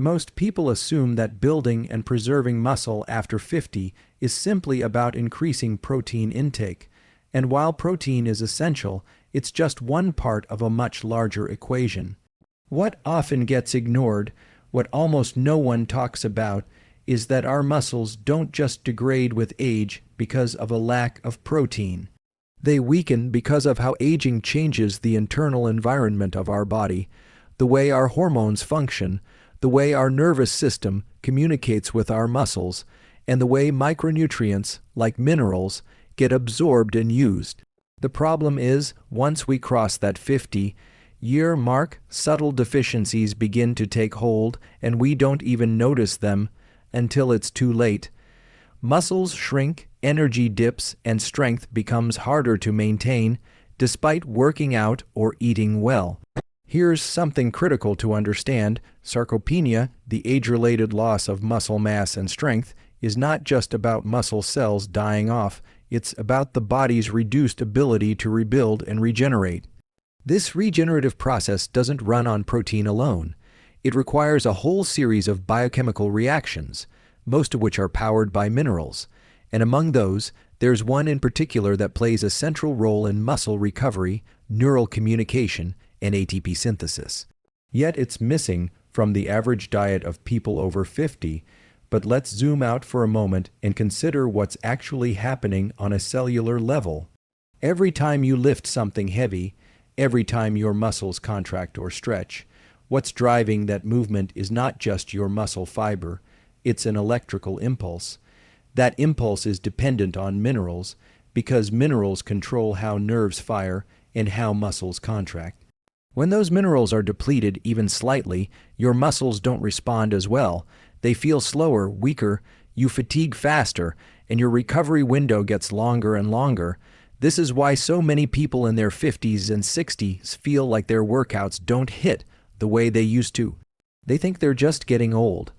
Most people assume that building and preserving muscle after 50 is simply about increasing protein intake, and while protein is essential, it's just one part of a much larger equation. What often gets ignored, what almost no one talks about, is that our muscles don't just degrade with age because of a lack of protein. They weaken because of how aging changes the internal environment of our body, the way our hormones function, the way our nervous system communicates with our muscles, and the way micronutrients, like minerals, get absorbed and used. The problem is, once we cross that 50-year mark, subtle deficiencies begin to take hold, and we don't even notice them until it's too late. Muscles shrink, energy dips, and strength becomes harder to maintain, despite working out or eating well. Here's something critical to understand. Sarcopenia, the age-related loss of muscle mass and strength, is not just about muscle cells dying off. It's about the body's reduced ability to rebuild and regenerate. This regenerative process doesn't run on protein alone. It requires a whole series of biochemical reactions, most of which are powered by minerals. And among those, there's one in particular that plays a central role in muscle recovery, neural communication, and ATP synthesis. Yet it's missing from the average diet of people over 50. But let's zoom out for a moment and consider what's actually happening on a cellular level. Every time you lift something heavy, every time your muscles contract or stretch, what's driving that movement is not just your muscle fiber, it's an electrical impulse. That impulse is dependent on minerals because minerals control how nerves fire and how muscles contract. When those minerals are depleted even slightly, your muscles don't respond as well. They feel slower, weaker, you fatigue faster, and your recovery window gets longer and longer. This is why so many people in their 50s and 60s feel like their workouts don't hit the way they used to. They think they're just getting old.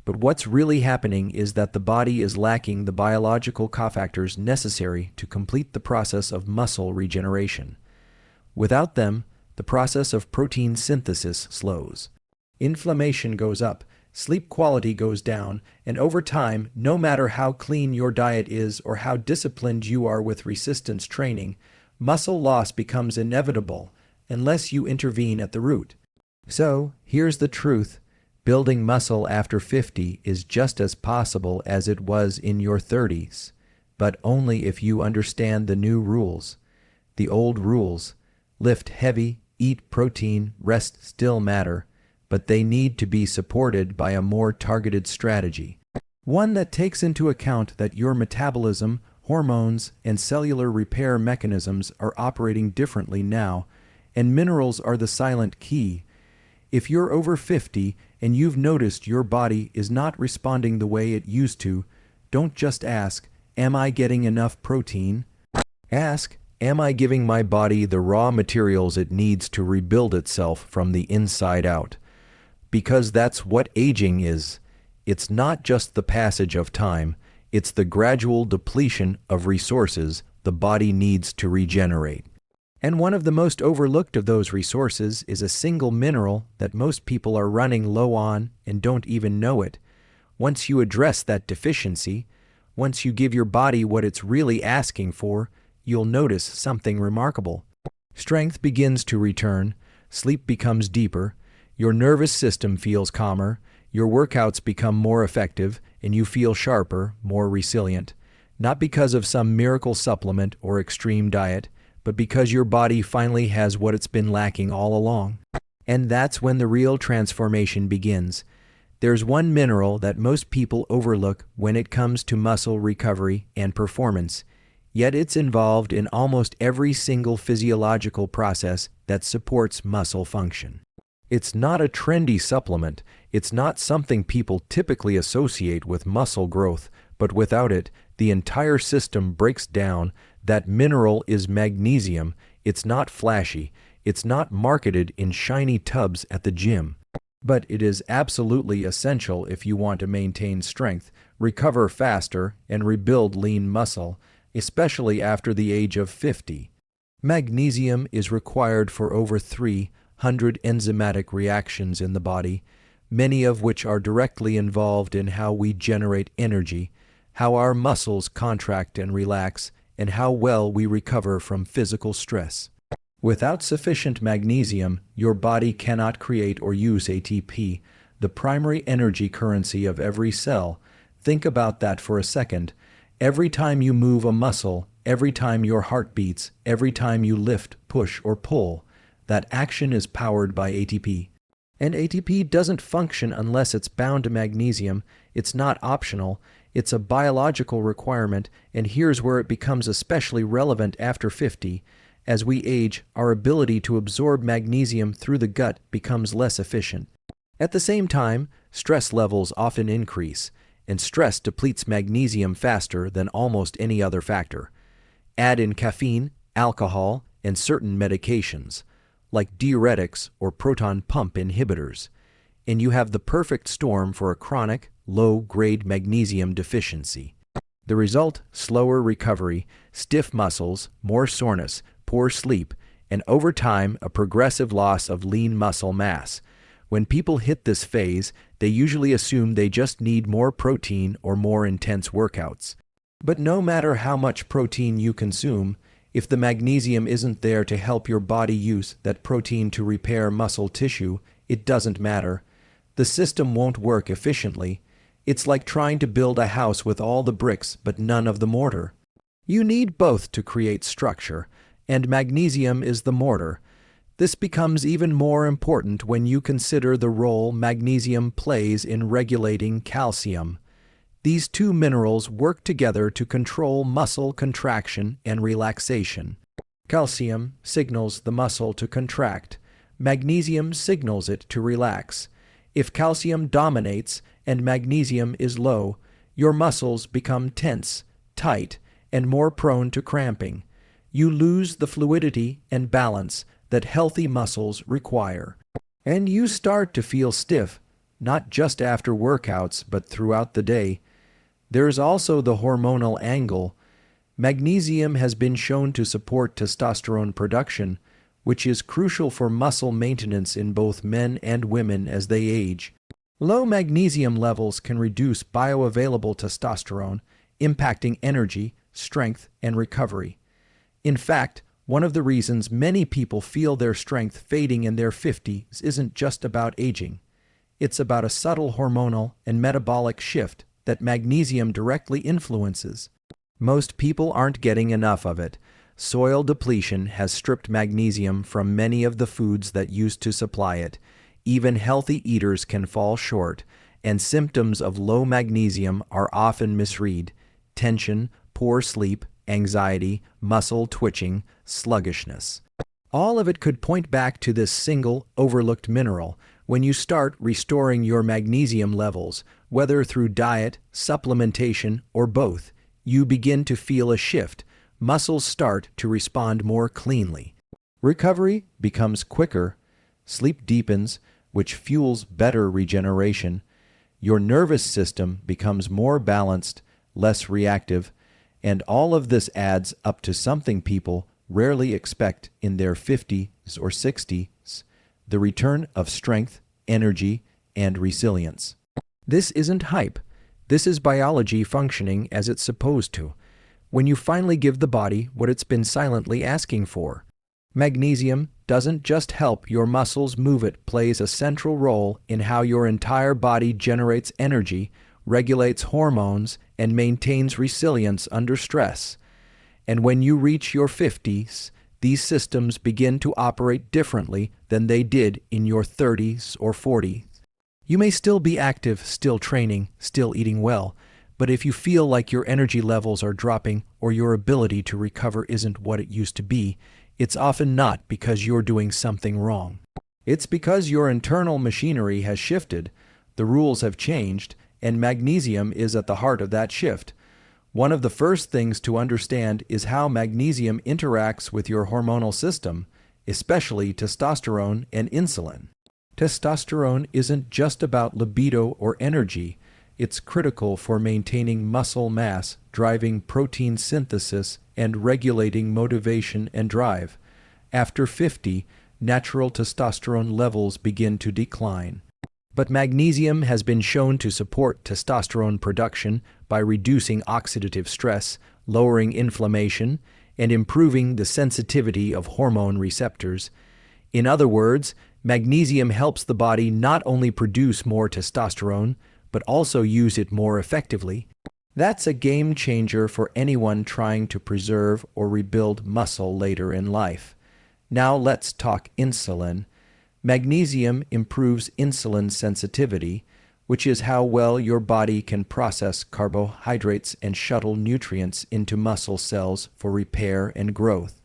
But what's really happening is that the body is lacking the biological cofactors necessary to complete the process of muscle regeneration. Without them, the process of protein synthesis slows. Inflammation goes up, sleep quality goes down, and over time, no matter how clean your diet is or how disciplined you are with resistance training, muscle loss becomes inevitable unless you intervene at the root. So, here's the truth. Building muscle after 50 is just as possible as it was in your 30s, but only if you understand the new rules. The old rules: lift heavy, eat protein, rest still matter, but they need to be supported by a more targeted strategy. One that takes into account that your metabolism, hormones, and cellular repair mechanisms are operating differently now, and minerals are the silent key. If you're over 50 and you've noticed your body is not responding the way it used to, don't just ask, "Am I getting enough protein?" Ask, "Am I giving my body the raw materials it needs to rebuild itself from the inside out?" Because that's what aging is. It's not just the passage of time, it's the gradual depletion of resources the body needs to regenerate. And one of the most overlooked of those resources is a single mineral that most people are running low on and don't even know it. Once you address that deficiency, once you give your body what it's really asking for, you'll notice something remarkable. Strength begins to return, sleep becomes deeper, your nervous system feels calmer, your workouts become more effective, and you feel sharper, more resilient. Not because of some miracle supplement or extreme diet, but because your body finally has what it's been lacking all along. And that's when the real transformation begins. There's one mineral that most people overlook when it comes to muscle recovery and performance, yet it's involved in almost every single physiological process that supports muscle function. It's not a trendy supplement, it's not something people typically associate with muscle growth, but without it, the entire system breaks down. That mineral is magnesium. It's not flashy. It's not marketed in shiny tubs at the gym. But it is absolutely essential if you want to maintain strength, recover faster, and rebuild lean muscle, especially after the age of 50. Magnesium is required for over 300 enzymatic reactions in the body, many of which are directly involved in how we generate energy, how our muscles contract and relax, and how well we recover from physical stress. Without sufficient magnesium, your body cannot create or use ATP, the primary energy currency of every cell. Think about that for a second. Every time you move a muscle, every time your heart beats, every time you lift, push, or pull, that action is powered by ATP. And ATP doesn't function unless it's bound to magnesium. It's not optional. It's a biological requirement, and here's where it becomes especially relevant after 50. As we age, our ability to absorb magnesium through the gut becomes less efficient. At the same time, stress levels often increase, and stress depletes magnesium faster than almost any other factor. Add in caffeine, alcohol, and certain medications, like diuretics or proton pump inhibitors, and you have the perfect storm for a chronic, low-grade magnesium deficiency. The result: slower recovery, stiff muscles, more soreness, poor sleep, and over time, a progressive loss of lean muscle mass. When people hit this phase, they usually assume they just need more protein or more intense workouts. But no matter how much protein you consume, if the magnesium isn't there to help your body use that protein to repair muscle tissue, it doesn't matter. The system won't work efficiently. It's like trying to build a house with all the bricks but none of the mortar. You need both to create structure, and magnesium is the mortar. This becomes even more important when you consider the role magnesium plays in regulating calcium. These two minerals work together to control muscle contraction and relaxation. Calcium signals the muscle to contract. Magnesium signals it to relax. If calcium dominates and magnesium is low, your muscles become tense, tight, and more prone to cramping. You lose the fluidity and balance that healthy muscles require. And you start to feel stiff, not just after workouts, but throughout the day. There's also the hormonal angle. Magnesium has been shown to support testosterone production, which is crucial for muscle maintenance in both men and women as they age. Low magnesium levels can reduce bioavailable testosterone, impacting energy, strength, and recovery. In fact, one of the reasons many people feel their strength fading in their 50s isn't just about aging. It's about a subtle hormonal and metabolic shift that magnesium directly influences. Most people aren't getting enough of it. Soil depletion has stripped magnesium from many of the foods that used to supply it. Even healthy eaters can fall short, and symptoms of low magnesium are often misread: tension, poor sleep, anxiety, muscle twitching, sluggishness. All of it could point back to this single, overlooked mineral. When you start restoring your magnesium levels, whether through diet, supplementation, or both, you begin to feel a shift. Muscles start to respond more cleanly. Recovery becomes quicker. Sleep deepens, which fuels better regeneration. Your nervous system becomes more balanced, less reactive, and all of this adds up to something people rarely expect in their 50s or 60s: the return of strength, energy, and resilience. This isn't hype. This is biology functioning as it's supposed to, when you finally give the body what it's been silently asking for. Magnesium doesn't just help your muscles move, it plays a central role in how your entire body generates energy, regulates hormones, and maintains resilience under stress. And when you reach your 50s, these systems begin to operate differently than they did in your 30s or 40s. You may still be active, still training, still eating well, but if you feel like your energy levels are dropping or your ability to recover isn't what it used to be, it's often not because you're doing something wrong. It's because your internal machinery has shifted, the rules have changed, and magnesium is at the heart of that shift. One of the first things to understand is how magnesium interacts with your hormonal system, especially testosterone and insulin. Testosterone isn't just about libido or energy. It's critical for maintaining muscle mass, driving protein synthesis, and regulating motivation and drive. After 50, natural testosterone levels begin to decline. But magnesium has been shown to support testosterone production by reducing oxidative stress, lowering inflammation, and improving the sensitivity of hormone receptors. In other words, magnesium helps the body not only produce more testosterone, but also use it more effectively. That's a game changer for anyone trying to preserve or rebuild muscle later in life. Now let's talk insulin. Magnesium improves insulin sensitivity, which is how well your body can process carbohydrates and shuttle nutrients into muscle cells for repair and growth.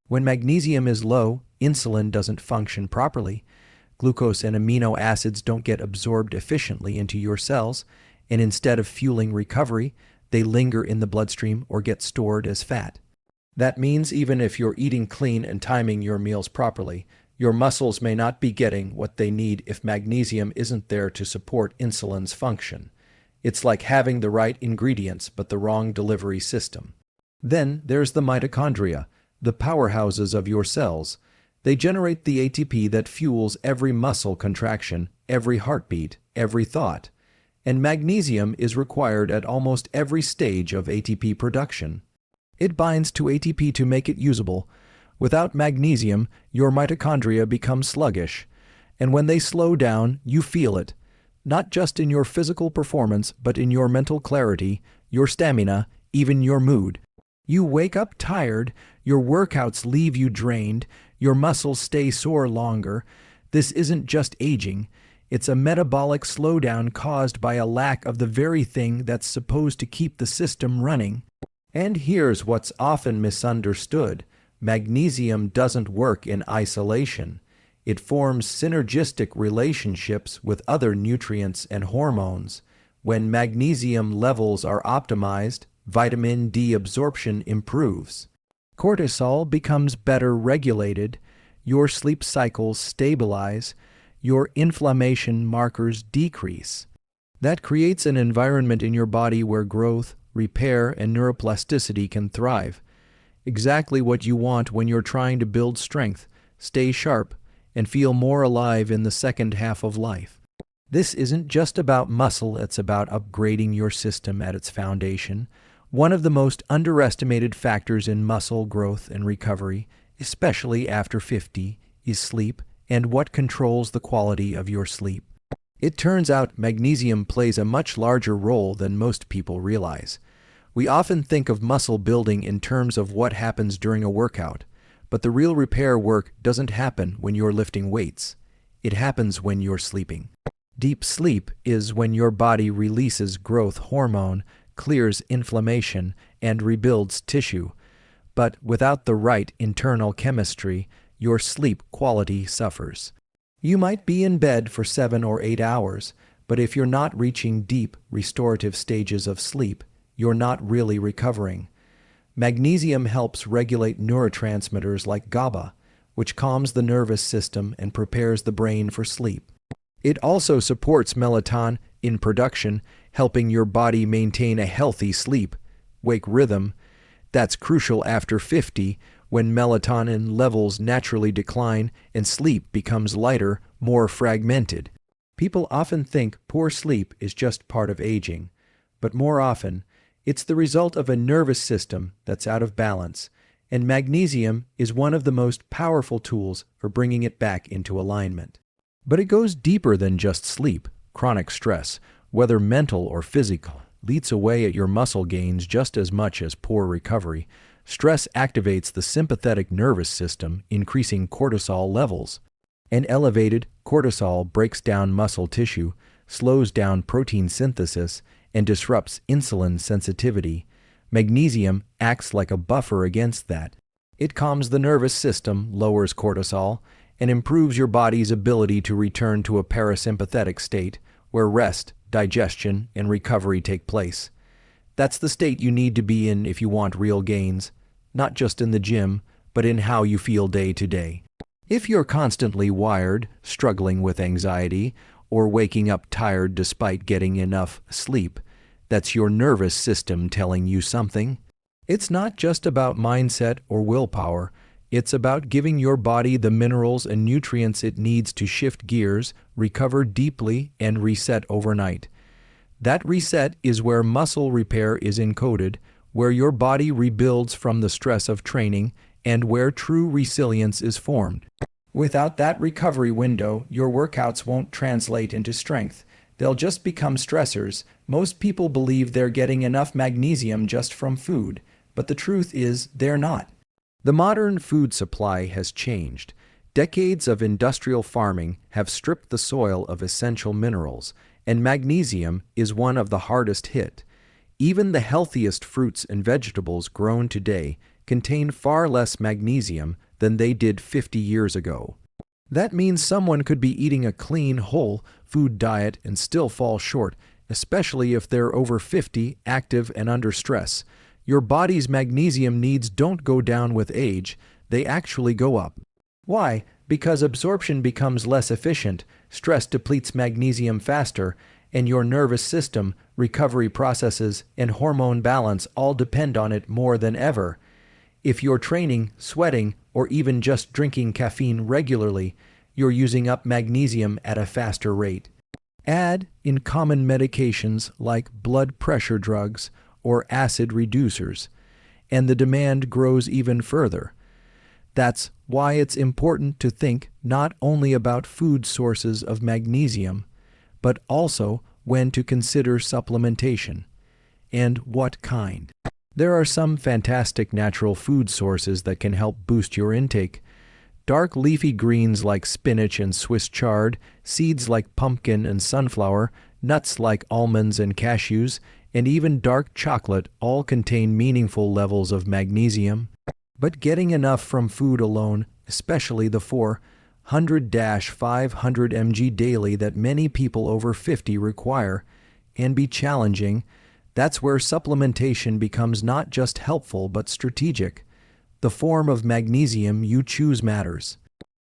When magnesium is low, insulin doesn't function properly. Glucose and amino acids don't get absorbed efficiently into your cells, and instead of fueling recovery, they linger in the bloodstream or get stored as fat. That means even if you're eating clean and timing your meals properly, your muscles may not be getting what they need if magnesium isn't there to support insulin's function. It's like having the right ingredients but the wrong delivery system. Then there's the mitochondria, the powerhouses of your cells. They generate the ATP that fuels every muscle contraction, every heartbeat, every thought. And magnesium is required at almost every stage of ATP production. It binds to ATP to make it usable. Without magnesium, your mitochondria become sluggish. And when they slow down, you feel it. Not just in your physical performance, but in your mental clarity, your stamina, even your mood. You wake up tired, your workouts leave you drained, your muscles stay sore longer. This isn't just aging. It's a metabolic slowdown caused by a lack of the very thing that's supposed to keep the system running. And here's what's often misunderstood. Magnesium doesn't work in isolation. It forms synergistic relationships with other nutrients and hormones. When magnesium levels are optimized, vitamin D absorption improves. Cortisol becomes better regulated, your sleep cycles stabilize, your inflammation markers decrease. That creates an environment in your body where growth, repair, and neuroplasticity can thrive. Exactly what you want when you're trying to build strength, stay sharp, and feel more alive in the second half of life. This isn't just about muscle, it's about upgrading your system at its foundation. One of the most underestimated factors in muscle growth and recovery, especially after 50, is sleep and what controls the quality of your sleep. It turns out magnesium plays a much larger role than most people realize. We often think of muscle building in terms of what happens during a workout, but the real repair work doesn't happen when you're lifting weights. It happens when you're sleeping. Deep sleep is when your body releases growth hormone, clears inflammation, and rebuilds tissue. But without the right internal chemistry, your sleep quality suffers. You might be in bed for 7 or 8 hours, but if you're not reaching deep, restorative stages of sleep, you're not really recovering. Magnesium helps regulate neurotransmitters like GABA, which calms the nervous system and prepares the brain for sleep. It also supports melatonin in production, helping your body maintain a healthy sleep-wake rhythm. That's crucial after 50, when melatonin levels naturally decline and sleep becomes lighter, more fragmented. People often think poor sleep is just part of aging, but more often, it's the result of a nervous system that's out of balance, and magnesium is one of the most powerful tools for bringing it back into alignment. But it goes deeper than just sleep. Chronic stress, whether mental or physical, eats away at your muscle gains just as much as poor recovery. Stress activates the sympathetic nervous system, increasing cortisol levels. And elevated cortisol breaks down muscle tissue, slows down protein synthesis, and disrupts insulin sensitivity. Magnesium acts like a buffer against that. It calms the nervous system, lowers cortisol, and improves your body's ability to return to a parasympathetic state where rest, digestion, and recovery take place. That's the state you need to be in if you want real gains, not just in the gym, but in how you feel day to day. If you're constantly wired, struggling with anxiety, or waking up tired despite getting enough sleep, that's your nervous system telling you something. It's not just about mindset or willpower, It's about giving your body the minerals and nutrients it needs to shift gears, recover deeply, and reset overnight. That reset is where muscle repair is encoded, where your body rebuilds from the stress of training, and where true resilience is formed. Without that recovery window, your workouts won't translate into strength. They'll just become stressors. Most people believe they're getting enough magnesium just from food, but the truth is they're not. The modern food supply has changed. Decades of industrial farming have stripped the soil of essential minerals, and magnesium is one of the hardest hit. Even the healthiest fruits and vegetables grown today contain far less magnesium than they did 50 years ago. That means someone could be eating a clean, whole food diet and still fall short, especially if they're over 50, active, and under stress. Your body's magnesium needs don't go down with age, they actually go up. Why? Because absorption becomes less efficient, stress depletes magnesium faster, and your nervous system, recovery processes, and hormone balance all depend on it more than ever. If you're training, sweating, or even just drinking caffeine regularly, you're using up magnesium at a faster rate. Add in common medications like blood pressure drugs or acid reducers, and the demand grows even further. That's why it's important to think not only about food sources of magnesium, but also when to consider supplementation, and what kind. There are some fantastic natural food sources that can help boost your intake. Dark leafy greens like spinach and Swiss chard, seeds like pumpkin and sunflower, nuts like almonds and cashews, and even dark chocolate all contain meaningful levels of magnesium. But getting enough from food alone, especially the 400-500 mg daily that many people over 50 require, can be challenging. That's where supplementation becomes not just helpful but strategic. The form of magnesium you choose matters.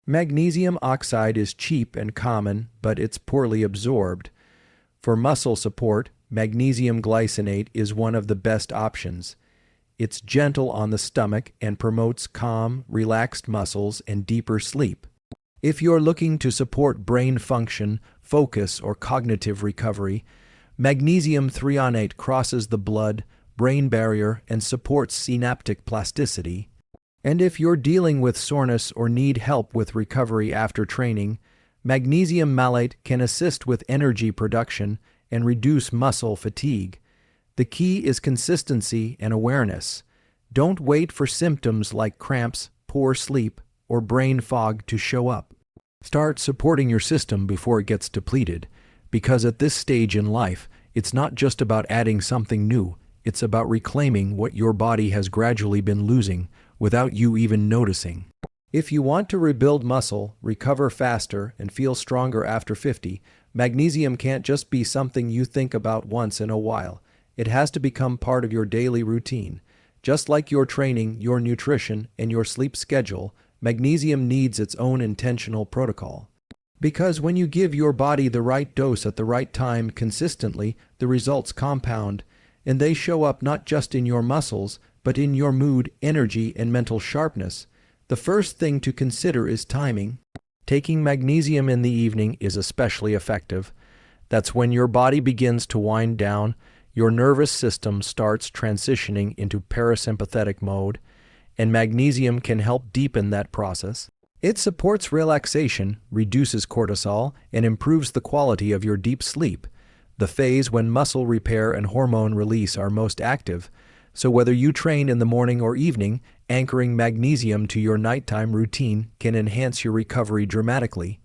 Magnesium oxide is cheap and common, but it's poorly absorbed. For muscle support, magnesium glycinate is one of the best options. It's gentle on the stomach and promotes calm, relaxed muscles and deeper sleep. If you're looking to support brain function, focus, or cognitive recovery, magnesium threonate crosses the blood-brain barrier and supports synaptic plasticity. And if you're dealing with soreness or need help with recovery after training, magnesium malate can assist with energy production and reduce muscle fatigue. The key is consistency and awareness. Don't wait for symptoms like cramps, poor sleep, or brain fog to show up. Start supporting your system before it gets depleted, because at this stage in life, it's not just about adding something new, it's about reclaiming what your body has gradually been losing without you even noticing. If you want to rebuild muscle, recover faster, and feel stronger after 50, magnesium can't just be something you think about once in a while. It has to become part of your daily routine. Just like your training, your nutrition, and your sleep schedule, magnesium needs its own intentional protocol. Because when you give your body the right dose at the right time consistently, the results compound, and they show up not just in your muscles, but in your mood, energy, and mental sharpness. The first thing to consider is timing. Taking magnesium in the evening is especially effective. That's when your body begins to wind down, your nervous system starts transitioning into parasympathetic mode, and magnesium can help deepen that process. It supports relaxation, reduces cortisol, and improves the quality of your deep sleep, the phase when muscle repair and hormone release are most active. So whether you train in the morning or evening, anchoring magnesium to your nighttime routine can enhance your recovery dramatically.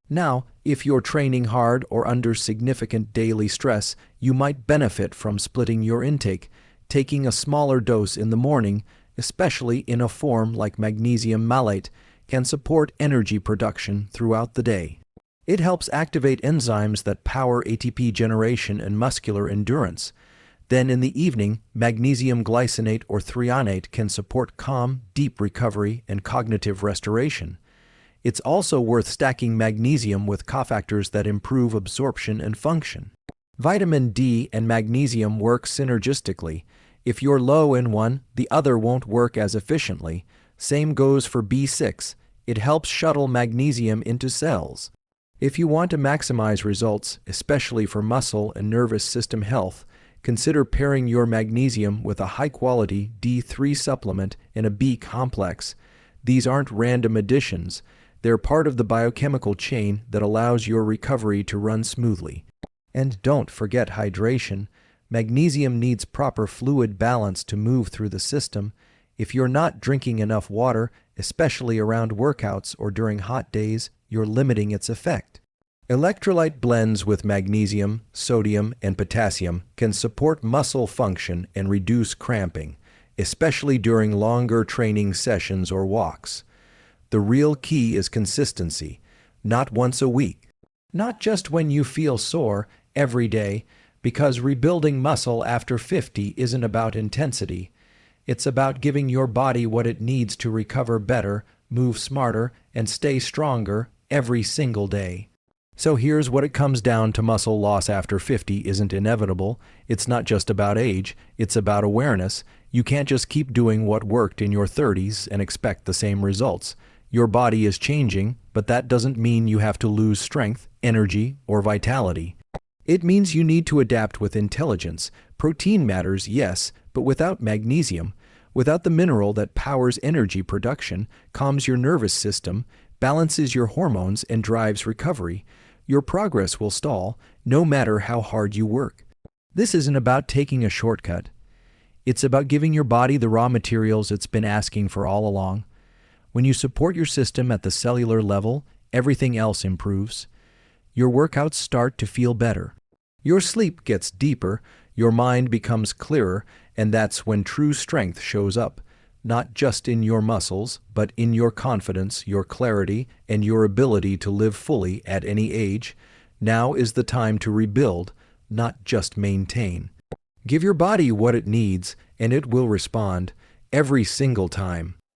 Now, if you're training hard or under significant daily stress, you might benefit from splitting your intake, taking a smaller dose in the morning, especially in a form like magnesium malate, can support energy production throughout the day. It helps activate enzymes that power ATP generation and muscular endurance. Then in the evening, magnesium glycinate or threonate can support calm, deep recovery and cognitive restoration. It's also worth stacking magnesium with cofactors that improve absorption and function. Vitamin D and magnesium work synergistically. If you're low in one, the other won't work as efficiently. Same goes for B6. It helps shuttle magnesium into cells. If you want to maximize results, especially for muscle and nervous system health, consider pairing your magnesium with a high-quality D3 supplement and a B complex. These aren't random additions. They're part of the biochemical chain that allows your recovery to run smoothly. And don't forget hydration. Magnesium needs proper fluid balance to move through the system. If you're not drinking enough water, especially around workouts or during hot days, you're limiting its effect. Electrolyte blends with magnesium, sodium, and potassium can support muscle function and reduce cramping, especially during longer training sessions or walks. The real key is consistency, not once a week. Not just when you feel sore, every day, because rebuilding muscle after 50 isn't about intensity. It's about giving your body what it needs to recover better, move smarter, and stay stronger every single day. So here's what it comes down to: muscle loss after 50 isn't inevitable. It's not just about age, it's about awareness. You can't just keep doing what worked in your 30s and expect the same results. Your body is changing, but that doesn't mean you have to lose strength, energy, or vitality. It means you need to adapt with intelligence. Protein matters, yes, but without magnesium, without the mineral that powers energy production, calms your nervous system, balances your hormones, and drives recovery, your progress will stall, no matter how hard you work. This isn't about taking a shortcut. It's about giving your body the raw materials it's been asking for all along. When you support your system at the cellular level, everything else improves. Your workouts start to feel better. Your sleep gets deeper, your mind becomes clearer, and that's when true strength shows up, not just in your muscles, but in your confidence, your clarity, and your ability to live fully at any age. Now is the time to rebuild, not just maintain. Give your body what it needs, and it will respond every single time.